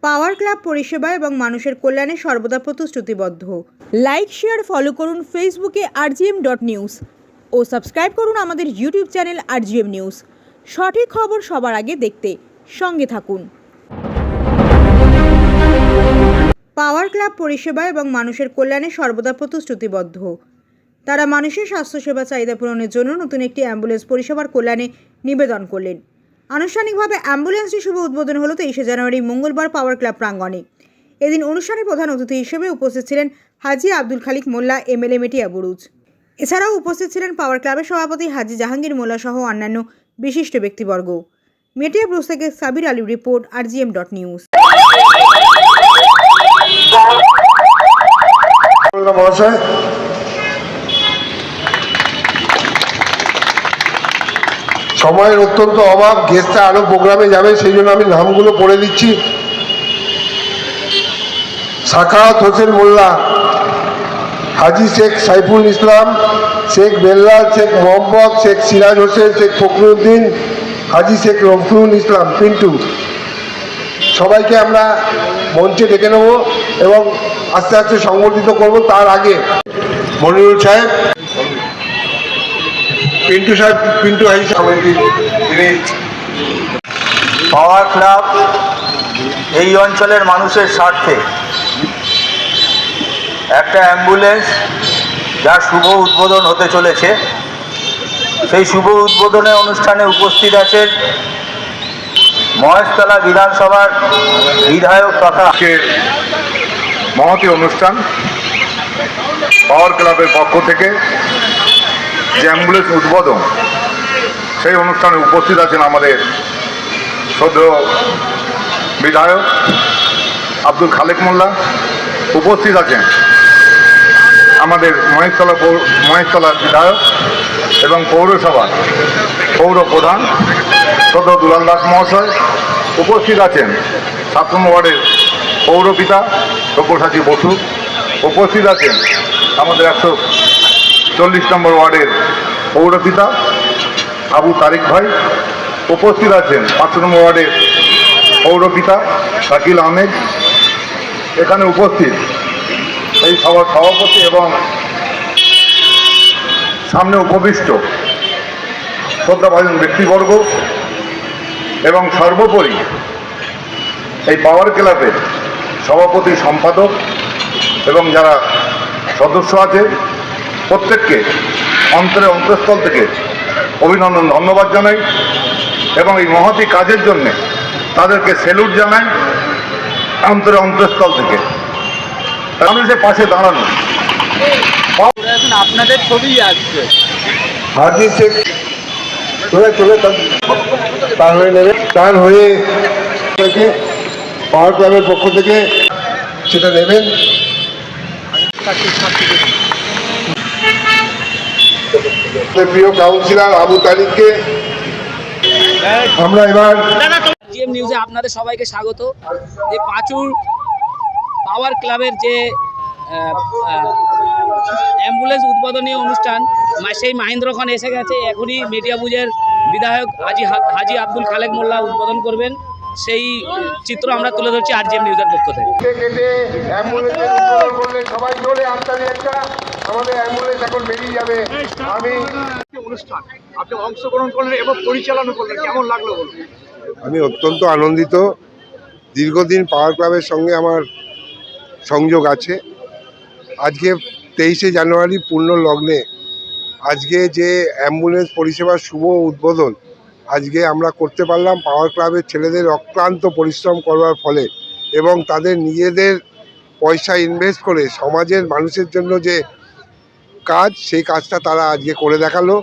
পাওয়ার club পরিষেবা এবং মানুষের কল্যাণে সর্বদা প্রতিশ্রুতিবদ্ধ। লাইক, শেয়ার, ফলো করুন ফেসবুকে rgm.news ও সাবস্ক্রাইব করুন আমাদের ইউটিউব চ্যানেল rgm নিউজ। সঠিক খবর সবার আগে দেখতে সঙ্গে থাকুন। পাওয়ার ক্লাব পরিষেবা এবং মানুষের কল্যাণে সর্বদা প্রতিশ্রুতিবদ্ধ। তারা মানুষের স্বাস্থ্যসেবা চাহিদা পূরণের জন্য নতুন একটি অ্যাম্বুলেন্স পরিষেবার কল্যাণে নিবেদন করলেন। আনুষ্ঠানিকভাবে অ্যাম্বুলেন্সটি শুভ উদ্বোধন হলো 23শে জানুয়ারি মঙ্গলবার পাওয়ার ক্লাব প্রাঙ্গণে। এদিন অনুষ্ঠানে প্রধান অতিথি হিসেবে উপস্থিত ছিলেন হাজি আব্দুল খালিক মোল্লা, এমএলএ মেটিয়া বুরুজ। এছাড়াও উপস্থিত ছিলেন পাওয়ার ক্লাবের সভাপতি হাজি জাহাঙ্গীর মোল্লা সহ অন্যান্য বিশিষ্ট ব্যক্তিবর্গ। মেটিয়া বুরুজ থেকে সাবির আলীর রিপোর্ট, rgm.news। সময়ের অত্যন্ত অভাব, গেস্টটা আরো প্রোগ্রামে যাবে, সেই জন্য আমি নামগুলো পড়ে দিচ্ছি। সাখাওয়াত হোসেন মোল্লা, হাজি শেখ সাইফুল ইসলাম, শেখ বেল্লাল, শেখ মোহাম্মদ, শেখ সিরাজ হোসেন, শেখ ফখরুদ্দিন, হাজি শেখ রফিকুল ইসলাম পিন্টু। সবাইকে আমরা মঞ্চে ডেকে নেব এবং আস্তে আস্তে সংবর্ধিত করব। তার আগে মনিরুল সাহেব, পিন্টু সাহেব, পিন্টু হাজি সাহেব। পাওয়ার ক্লাব এই অঞ্চলের মানুষের স্বার্থে একটা অ্যাম্বুলেন্স যার শুভ উদ্বোধন হতে চলেছে, সেই শুভ উদ্বোধনী অনুষ্ঠানে উপস্থিত আছেন মহেশতলা বিধানসভার বিধায়ক তথা মহতী অনুষ্ঠান পাওয়ার ক্লাবের পক্ষ থেকে যে অ্যাম্বুলেন্স উদ্বোধন, সেই অনুষ্ঠানে উপস্থিত আছেন আমাদের শ্রদ্ধেয় বিধায়ক আব্দুল খালেক মোল্লা, উপস্থিত আছেন আমাদের মহেশতলার বিধায়ক এবং পৌরসভার পৌর প্রধান শ্রদ্ধেয় দুলাল দাস মহাশয়, উপস্থিত আছেন 7 নম্বর ওয়ার্ডের পৌরপিতা সব্যসাচী বসু, উপস্থিত আছেন আমাদের 140 নম্বর ওয়ার্ডের পৌরপিতা আবু তারিক ভাই, উপস্থিত আছেন 5 নম্বর ওয়ার্ডের পৌরপিতা শাকিল আহমেদ। এখানে উপস্থিত এই সভার সভাপতি এবং সামনে উপবিষ্ট শ্রদ্ধাভাজন ব্যক্তিবর্গ এবং সর্বোপরি এই পাওয়ার ক্লাবের সভাপতি, সম্পাদক এবং যারা সদস্য আছে, প্রত্যেককে অন্তঃস্থল থেকে অভিনন্দন, ধন্যবাদ জানাই এবং এই মহতী কাজের জন্যে তাদেরকে স্যালুট জানাই অন্তঃস্থল থেকে। মানুষের পাশে দাঁড়ানো। আপনাদের ছবি আসছে, হাজি শেখ চলে তার হয়ে নেবে, তার হয়ে পাওয়ার ক্লাবের পক্ষ থেকে সেটা নেবেন। প্রিয় কাউন্সিলর আবু তারিককে আমরা এবার rgm নিউজে আপনাদের সবাইকে স্বাগত। যে পাঁচুর পাওয়ার ক্লাবের যে অ্যাম্বুলেন্স উদ্বোধনী অনুষ্ঠান, সেই মাহেন্দ্রক্ষণ এসে গেছে। এখনই মেটিয়া বুরুজের বিধায়ক হাজি আব্দুল খালেক মোল্লা উদ্বোধন করবেন, সেই চিত্র আমরা তুলে ধরছি rgm নিউজের পক্ষ থেকে। সবাই জোরে আত্মালি একটা আমাদের অ্যাম্বুলেন্স এখন বেরিয়ে যাবে। আপনি অংশগ্রহণ করলেন এবং পরিচালনা করলেন, কেমন লাগলো বলুন? আমি অত্যন্ত আনন্দিত। দীর্ঘদিন পাওয়ার ক্লাবের সঙ্গে আমার সংযোগ আছে। আজকে 23শে জানুয়ারি পূর্ণ লগ্নে আজকে যে অ্যাম্বুলেন্স পরিষেবার শুভ উদ্বোধন আজকে আমরা করতে পারলাম পাওয়ার ক্লাবের ছেলেদের অক্লান্ত পরিশ্রম করবার ফলে, এবং তাদের নিজেদের পয়সা ইনভেস্ট করে সমাজের মানুষের জন্য যে কাজ, সেই কাজটা তারা আজকে করে দেখালো।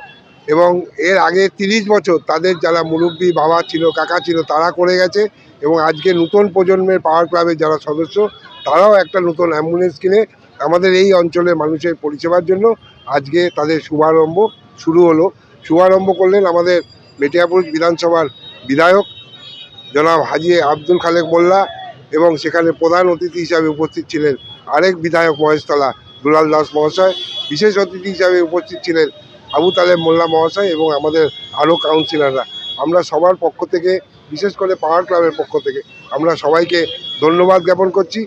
এবং এর আগে 30 বছর তাদের যারা মুরব্বী বাবা ছিল, কাকা ছিল, তারা করে গেছে। এবং আজকে নতুন প্রজন্মের পাওয়ার ক্লাবের যারা সদস্য, তারাও একটা নতুন অ্যাম্বুলেন্স কিনে আমাদের এই অঞ্চলের মানুষের পরিষেবার জন্য আজকে তাদের শুভারম্ভ শুরু হলো। শুভারম্ভ করলেন আমাদের মেটিয়া বুরুজ বিধানসভার বিধায়ক জনাব হাজি আব্দুল খালেক মোল্লা, এবং সেখানে প্রধান অতিথি হিসাবে উপস্থিত ছিলেন আরেক বিধায়ক মহেশতলা দুলাল দাস মহাশয়। বিশেষ অতিথি হিসাবে উপস্থিত ছিলেন আবু তালেব মোল্লা মহাশয় এবং আমাদের আরও কাউন্সিলররা। আমরা সবার পক্ষ থেকে, বিশেষ করে পাওয়ার ক্লাবের পক্ষ থেকে আমরা সবাইকে ধন্যবাদ জ্ঞাপন করছি।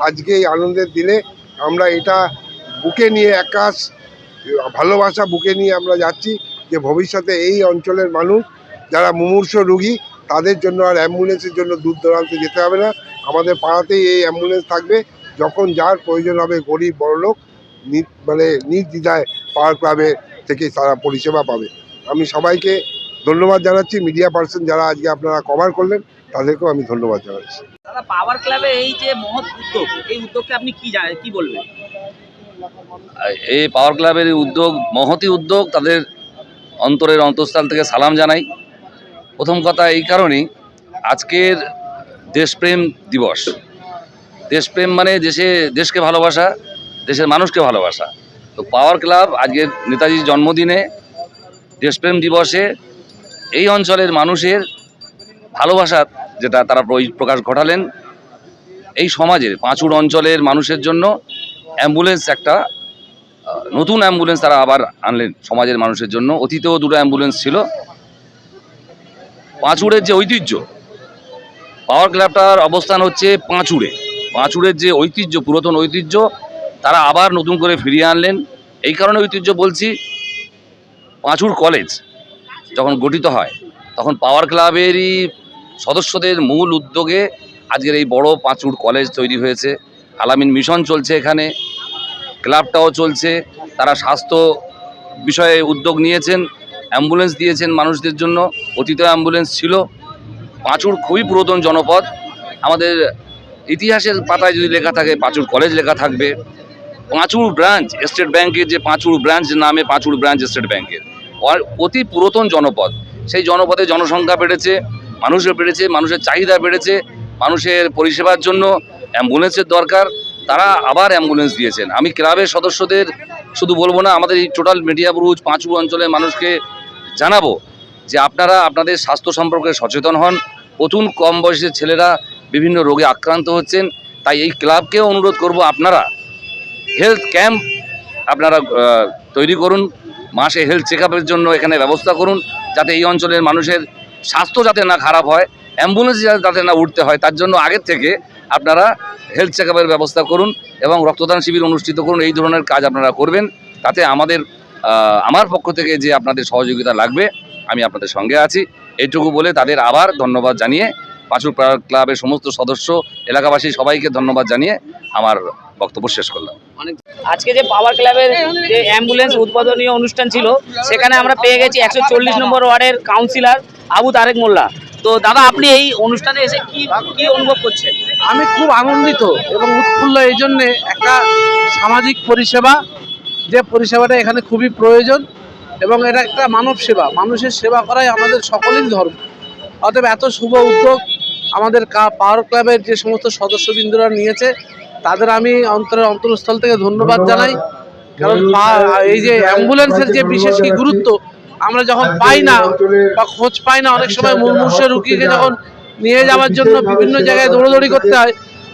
আজকে এই আনন্দের দিনে আমরা এটা বুকে নিয়ে একাশ ভালোবাসা বুকে নিয়ে আমরা যাচ্ছি যে ভবিষ্যতে এই অঞ্চলের মানুষ যারা মুমূর্ষ রোগী তাদের জন্য আর অ্যাম্বুলেন্সের জন্য দূর দূরান্তে যেতে হবে না। আমাদের পাড়াতেই এই অ্যাম্বুলেন্স থাকবে, যখন যার প্রয়োজন হবে গরিব বড়লোক নির্দ্বিধায় পাওয়ার ক্লাবে থেকে তারা পরিষেবা পাবে। আমি সবাইকে ধন্যবাদ জানাচ্ছি, মিডিয়া পার্সন যারা আজকে আপনারা কভার করলেন তাদেরকেও আমি ধন্যবাদ জানাচ্ছি। দাদা, পাওয়ার ক্লাবে এই যে মহৎ উদ্যোগ, এই উদ্যোগকে আপনি কি বলবেন? এই পাওয়ার ক্লাবের উদ্যোগ মহতি উদ্যোগ, তাদের অন্তরের অন্তঃস্থল থেকে সালাম জানাই। প্রথম কথা এই কারণেই, আজকের দেশপ্রেম দিবস। দেশপ্রেম মানে দেশকে ভালোবাসা, দেশের মানুষকে ভালোবাসা। তো পাওয়ার ক্লাব আজকের নেতাজির জন্মদিনে দেশপ্রেম দিবসে এই অঞ্চলের মানুষের ভালোবাসা যেটা তারা প্রকাশ ঘটালেন, এই সমাজের পাঁচুড় অঞ্চলের মানুষের জন্য অ্যাম্বুলেন্স একটা নতুন অ্যাম্বুলেন্স তারা আবার আনলেন সমাজের মানুষের জন্য। অতীতেও দুটো অ্যাম্বুলেন্স ছিল। পাঁচুড়ের যে ঐতিহ্য, পাওয়ার ক্লাবটার অবস্থান হচ্ছে পাঁচুড়ের যে ঐতিহ্য, পুরাতন ঐতিহ্য তারা আবার নতুন করে ফিরিয়ে আনলেন। এই কারণে ঐতিহ্য বলছি, পাঁচুড় কলেজ যখন গঠিত হয় তখন পাওয়ার ক্লাবেরই সদস্যদের মূল উদ্যোগে আজকের এই বড় পাঁচুড় কলেজ তৈরি হয়েছে। আলামিন মিশন চলছে এখানে, ক্লাবটাও চলছে। তারা স্বাস্থ্য বিষয়ে উদ্যোগ নিয়েছেন, অ্যাম্বুলেন্স দিয়েছেন মানুষদের জন্য। অতীত অ্যাম্বুলেন্স ছিল। পাঁচুড় খুবই পুরাতন জনপদ। আমাদের ইতিহাসের পাতায় যদি লেখা থাকে পাঁচুড় কলেজ লেখা থাকবে। পাঁচুড় ব্রাঞ্চ স্টেট ব্যাংকের যে পাঁচুড় ব্রাঞ্চ নামে পাঁচুড় ব্রাঞ্চ স্টেট ব্যাংকের অতি পুরাতন জনপদ। সেই জনপদে জনসংখ্যা বেড়েছে, মানুষের বেড়েছে, মানুষের চাহিদা বেড়েছে, মানুষের পরিষেবার জন্য অ্যাম্বুলেন্সের দরকার। তারা আবার অ্যাম্বুলেন্স দিয়েছেন। আমি ক্লাবের সদস্যদের শুধু বলবো না, আমাদের এই টোটাল মিডিয়া ব্রুজ পাঁচুড় অঞ্চলের মানুষকে জানাবো যে আপনারা আপনাদের স্বাস্থ্য সম্পর্কে সচেতন হন। নতুন কম বয়সের ছেলেরা বিভিন্ন রোগে আক্রান্ত হচ্ছেন। তাই এই ক্লাবকেও অনুরোধ করব, আপনারা হেলথ ক্যাম্প আপনারা তৈরি করুন, মাসে হেলথ চেক আপের জন্য এখানে ব্যবস্থা করুন, যাতে এই অঞ্চলের মানুষের স্বাস্থ্য যাতে না খারাপ হয়, অ্যাম্বুলেন্স যাতে না উঠতে হয়, তার জন্য আগের থেকে আপনারা হেলথ চেক আপের ব্যবস্থা করুন এবং রক্তদান শিবির অনুষ্ঠিত করুন। এই ধরনের কাজ আপনারা করবেন, তাতে আমার পক্ষ থেকে যে আপনাদের সহযোগিতা লাগবে আমি আপনাদের সঙ্গে আছি। এইটুকু বলে তাদের আবার ধন্যবাদ জানিয়ে, পাঁচুড় পাওয়ার ক্লাবের সমস্ত সদস্য, এলাকাবাসী সবাইকে ধন্যবাদ জানিয়ে আমার বক্তব্য শেষ করলাম। আজকে যে পাওয়ার ক্লাবের যে অ্যাম্বুলেন্স উদ্বোধনী অনুষ্ঠান ছিল, সেখানে আমরা পেয়ে গেছি 140 নম্বর ওয়ার্ডের কাউন্সিলর আবু তারেক মোল্লা। তো দাদা, আপনি এই অনুষ্ঠানে এসে কি অনুভব করছেন? আমি খুব আনন্দিত এবং উৎফুল্ল। এই জন্যে একটা সামাজিক পরিষেবা, যে পরিষেবাটা এখানে খুবই প্রয়োজন এবং এটা একটা মানব সেবা। মানুষের সেবা করাই আমাদের সকলেরই ধর্ম। অতএব এত শুভ উদ্যোগ আমাদের পাওয়ার ক্লাবের যে সমস্ত সদস্যবৃন্দরা নিয়েছে, তাদের আমি অন্তরস্থল থেকে ধন্যবাদ জানাই। কারণ এই যে অ্যাম্বুলেন্সের যে বিশেষ কি গুরুত্ব, আমরা যখন পাই না বা খোঁজ পাই না, অনেক সময় মুমূর্ষু রোগীকে যখন নিয়ে যাওয়ার জন্য বিভিন্ন জায়গায় দৌড়াদৌড়ি করতে হয়,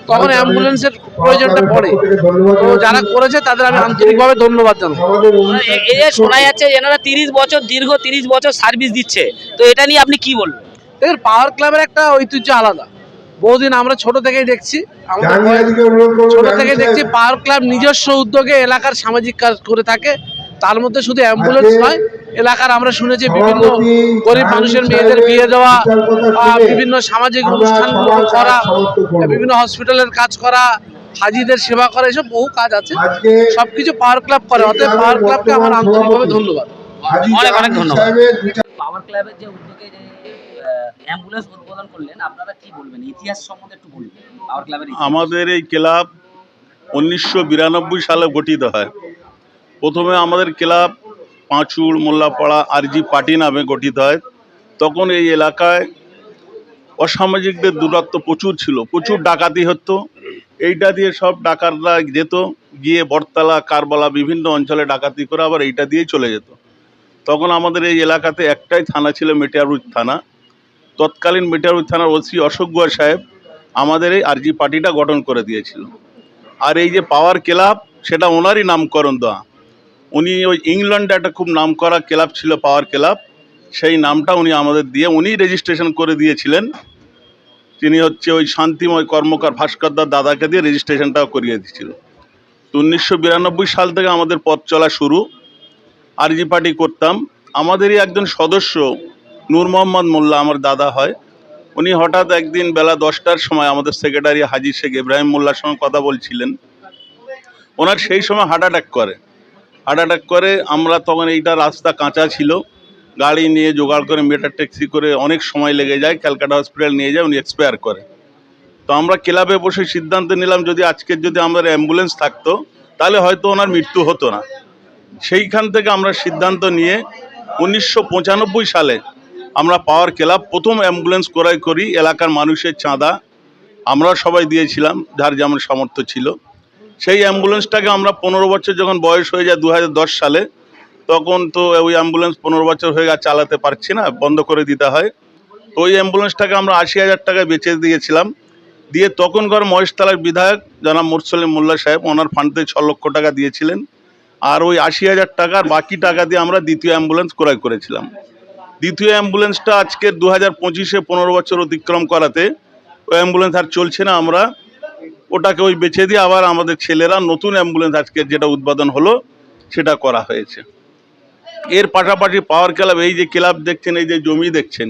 তখন অ্যাম্বুলেন্সের প্রয়োজনটা পড়ে। তো যারা করেছে তাদের আমি আন্তরিকভাবে ধন্যবাদ জানাই। এই যে শোনা যাচ্ছে এনারা দীর্ঘ 30 বছর সার্ভিস দিচ্ছে, তো এটা নিয়ে আপনি কি বলবেন? দেখুন, পাওয়ার ক্লাবের একটা ঐতিহ্য আলাদা। বহুদিন আমরা ছোট থেকেই দেখছি, পাওয়ার ক্লাব নিজস্ব উদ্যোগে এলাকার সামাজিক কাজ করে থাকে। তার মধ্যে শুধু অ্যাম্বুলেন্স নয়, এলাকার আমরা শুনেছি বিভিন্ন গরিব মানুষের মেয়েদের বিয়ে দেওয়া, বিভিন্ন সামাজিক অনুষ্ঠানগুলো করা, বিভিন্ন হসপিটালের কাজ করা, হাজিদের সেবা করা, এসব বহু কাজ আছে। সবকিছু পাওয়ার ক্লাব করে। অতএব পাওয়ার ক্লাবকে আমার আন্তরিকভাবে ধন্যবাদ। অনেক ধন্যবাদ। পাওয়ার ক্লাবের যে উদ্যোগে যে অ্যাম্বুলেন্স উদ্বোধন করলেন, আপনারা কি বলবেন? ইতিহাস সম্বন্ধে একটু বলবেন পাওয়ার ক্লাবের। আমাদের এই ক্লাব 1992 সালে গঠিত হয়। প্রথমে আমাদের ক্লাব পাঁচুড় মোল্লাপাড়া আরজি পার্টি নামে গঠিত হয়। তখন এই এলাকায় অসামাজিকদের দূরত্ব প্রচুর ছিল, প্রচুর ডাকাতি হতো। এইটা দিয়ে সব ডাকাতরা যেত, গিয়ে বটতলা, কারবালা, বিভিন্ন অঞ্চলে ডাকাতি করে আবার এইটা দিয়েই চলে যেত। তখন আমাদের এই এলাকাতে একটাই থানা ছিল, মেটিয়ারুজ থানা। তৎকালীন মেটিয়ারুজ থানার ওসি অশোক গোয়া সাহেব আমাদের এই আরজি পার্টিটা গঠন করে দিয়েছিল। আর এই যে পাওয়ার ক্লাব, সেটা ওনারই নামকরণ দেওয়া। উনি ওই ইংল্যান্ডে একটা খুব নামকরা ক্লাব ছিল পাওয়ার ক্লাব, সেই নামটা উনি আমাদের দিয়ে উনি রেজিস্ট্রেশন করে দিয়েছিলেন তিনি হচ্ছে ওই শান্তিময় কর্মকার ভাস্করদার দাদাকে দিয়ে রেজিস্ট্রেশনটাও করিয়ে দিয়েছিল। তো 1992 সাল থেকে আমাদের পথ চলা শুরু। আরজি পার্টি করতাম। আমাদেরই একজন সদস্য নূর মোহাম্মদ মোল্লা, আমার দাদা হয়, উনি হঠাৎ একদিন বেলা 10টার সময় আমাদের সেক্রেটারি হাজি শেখ ইব্রাহিম মোল্লার সঙ্গে কথা বলছিলেন। ওনার সেই সময় হার্ট অ্যাটাক করে আমরা তখন এইটা রাস্তা কাঁচা ছিল, গাড়ি নিয়ে জোগাড় করে মেটার ট্যাক্সি করে অনেক সময় লেগে যায়, ক্যালকাটা হসপিটাল নিয়ে যায়, উনি এক্সপায়ার করে। তো আমরা ক্লাবে বসে সিদ্ধান্ত নিলাম যদি আজকের যদি আমাদের অ্যাম্বুলেন্স থাকতো তাহলে হয়তো ওনার মৃত্যু হতো না। সেইখান থেকে আমরা সিদ্ধান্ত নিয়ে 1995 সালে আমরা পাওয়ার ক্লাব প্রথম অ্যাম্বুলেন্স ক্রয় করি। এলাকার মানুষের চাঁদা আমরা সবাই দিয়েছিলাম, যার যেমন সামর্থ্য ছিল। সেই অ্যাম্বুলেন্সটাকে আমরা 15 বছর যখন বয়স হয়ে যায় 2010 সালে, তখন তো ওই অ্যাম্বুলেন্স 15 বছর হয়ে গেছে, চালাতে পারছি না, বন্ধ করে দিতে হয়। তো ওই অ্যাম্বুলেন্সটাকে আমরা 80,000 টাকায় বেচে দিয়েছিলাম। দিয়ে তখনকার মহেশতলার বিধায়ক জনাব মুরসলিম মোল্লা সাহেব ওনার ফান্ড থেকে 6 লক্ষ টাকা দিয়েছিলেন। আর ওই 80,000 টাকার বাকি টাকা দিয়ে আমরা দ্বিতীয় অ্যাম্বুলেন্স ক্রয় করেছিলাম। দ্বিতীয় অ্যাম্বুলেন্সটা আজকের 2025-এ 15 বছর অতিক্রম করাতে ওই অ্যাম্বুলেন্স আর চলছে না। আমরা ওটাকে ওই বেচে দিয়ে আবার আমাদের ছেলেরা নতুন অ্যাম্বুলেন্স আজকের যেটা উদ্বোধন হলো সেটা করা হয়েছে। এর পাশাপাশি পাওয়ার ক্লাব, এই যে ক্লাব দেখছেন, এই যে জমি দেখছেন,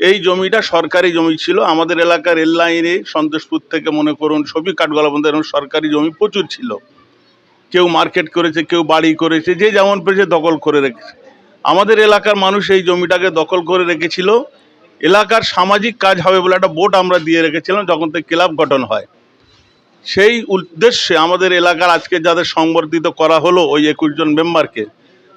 এই জমিটা সরকারি জমি ছিল। আমাদের এলাকার রেল লাইনে সন্তোষপুর থেকে মনে করুন সবই কাঠগোলা পর্যন্ত এরকম সরকারি জমি প্রচুর ছিল। কেউ মার্কেট করেছে, কেউ বাড়ি করেছে, যে যেমন পেরেছে দখল করে রেখেছে। আমাদের এলাকার মানুষ এই জমিটাকে দখল করে রেখেছিল। এলাকার সামাজিক কাজ হবে বলে একটা বোর্ড আমরা দিয়ে রেখেছিলাম যখন থেকে ক্লাব গঠন হয়। সেই উদ্দেশ্যে আমাদের এলাকার আজকে যাদের সংবর্ধিত করা হলো ওই 21 জন মেম্বারকে,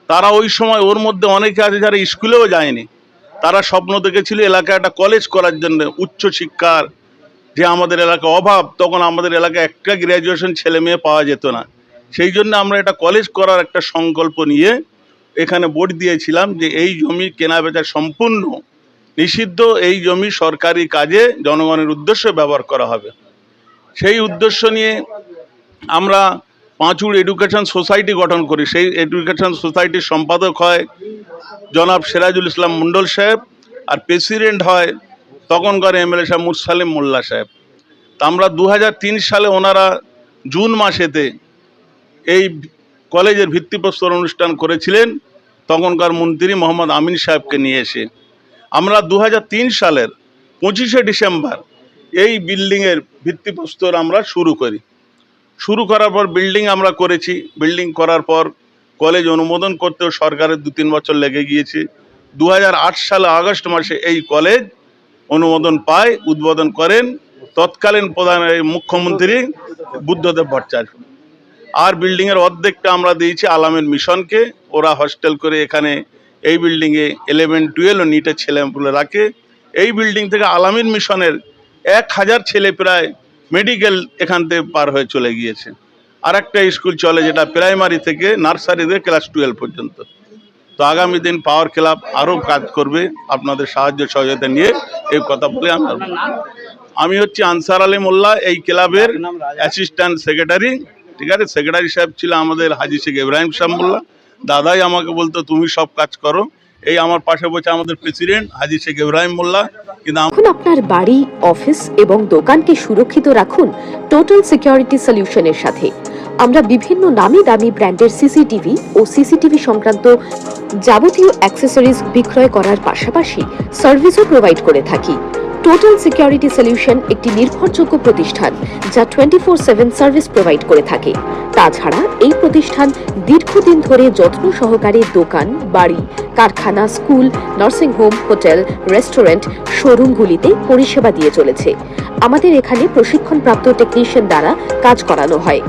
তারা ওই সময় ওর মধ্যে অনেকে আছে যারা স্কুলেও যায়নি, তারা স্বপ্ন দেখেছিল এলাকায় একটা কলেজ করার জন্য, উচ্চশিক্ষার যে আমাদের এলাকায় অভাব, তখন আমাদের এলাকায় একটা গ্র্যাজুয়েশন ছেলে মেয়ে পাওয়া যেত না। সেই জন্য আমরা এটা কলেজ করার একটা সংকল্প নিয়ে এখানে বোর্ড দিয়েছিলাম যে এই জমি কেনা বেচা সম্পূর্ণ নিষিদ্ধ, এই জমি সরকারি কাজে জনগণের উদ্দেশ্যে ব্যবহার করা হবে। সেই উদ্দেশ্য নিয়ে আমরা পাঁচুড় এডুকেশন সোসাইটি গঠন করি। সেই এডুকেশন সোসাইটির সম্পাদক হয় জনাব সিরাজুল ইসলাম মণ্ডল সাহেব, আর প্রেসিডেন্ট হয় তখনকার এমএলএ সাহেব মুরসালিম মোল্লা সাহেব। তা আমরা 2003 সালে ওনারা জুন মাসেতে এই কলেজের ভিত্তিপ্রস্তর অনুষ্ঠান করেছিলেন তখনকার মন্ত্রী মোহাম্মদ আমিন সাহেবকে নিয়ে এসে। আমরা 2003 সালের 25শে ডিসেম্বর এই বিল্ডিংয়ের ভিত্তিপ্রস্তর আমরা শুরু করার পর বিল্ডিং আমরা করেছি। বিল্ডিং করার পর কলেজ অনুমোদন করতেও সরকারের 2-3 বছর লেগে গিয়েছে। 2008 সালে আগস্ট মাসে এই কলেজ অনুমোদন পায়, উদ্বোধন করেন তৎকালীন প্রধান মুখ্যমন্ত্রী বুদ্ধদেব ভট্টাচার্য। আর বিল্ডিংয়ের অর্ধেকটা আমরা দিয়েছি আলামিন মিশনকে, ওরা হস্টেল করে এখানে এই বিল্ডিংয়ে 11-12 ও নিটের ছেলেপুলে রাখে। এই বিল্ডিং থেকে আলামিন মিশনের 1000 ছেলে প্রায় মেডিকেল এখান থেকে পার হয়ে চলে গিয়েছে। আর একটা স্কুল চলে যেটা প্রাইমারি থেকে নার্সারি থেকে ক্লাস 12 পর্যন্ত। তো আগামী দিন পাওয়ার ক্লাব আরও কাজ করবে আপনাদের সাহায্য সহযোগিতা নিয়ে, এই কথা বলে আমি হচ্ছে আনসার আলী মোল্লা, এই ক্লাবের অ্যাসিস্ট্যান্ট সেক্রেটারি। ঠিক আছে, সেক্রেটারি সাহেব ছিল আমাদের হাজি শেখ ইব্রাহিম সাহেব মোল্লা। দাদাই আমাকে বলতো তুমি সব কাজ করো। এই আমার পাশে বসে আমাদের প্রেসিডেন্ট হাজি শেখ ইব্রাহিম মোল্লা। কিন্তু এখন আপনার বাড়ি, অফিস এবং দোকানকে সুরক্ষিত রাখুন টোটাল সিকিউরিটি সলিউশনের সাথে। আমরা বিভিন্ন নামি দামি ব্র্যান্ডের সিসিটিভি ও সিসিটিভি সংক্রান্ত যাবতীয় অ্যাক্সেসরিজ বিক্রয় করার পাশাপাশি সার্ভিসও প্রোভাইড করে থাকি। টোটাল সিকিউরিটি সলিউশন একটি নির্ভরযোগ্য প্রতিষ্ঠান যা 24/7 সার্ভিস প্রোভাইড করে থাকে। তাছাড়া এই প্রতিষ্ঠান দীর্ঘদিন ধরে যত্ন সহকারে দোকান, বাড়ি, কারখানা, school, nursing home, hotel, restaurant, শোরুমগুলিতে পরিষেবা দিয়ে চলেছে। আমাদের এখানে প্রশিক্ষণপ্রাপ্ত টেকনিশিয়ান দ্বারা কাজ করানো হয়।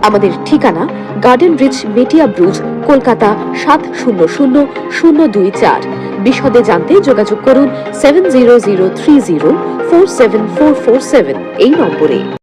আমাদের ঠিকানা গার্ডেন রিচ, মেটিয়া ব্রুজ, কলকাতা 700024। বিশদে জানতে যোগাযোগ করুন 7003047447 এই নম্বরে।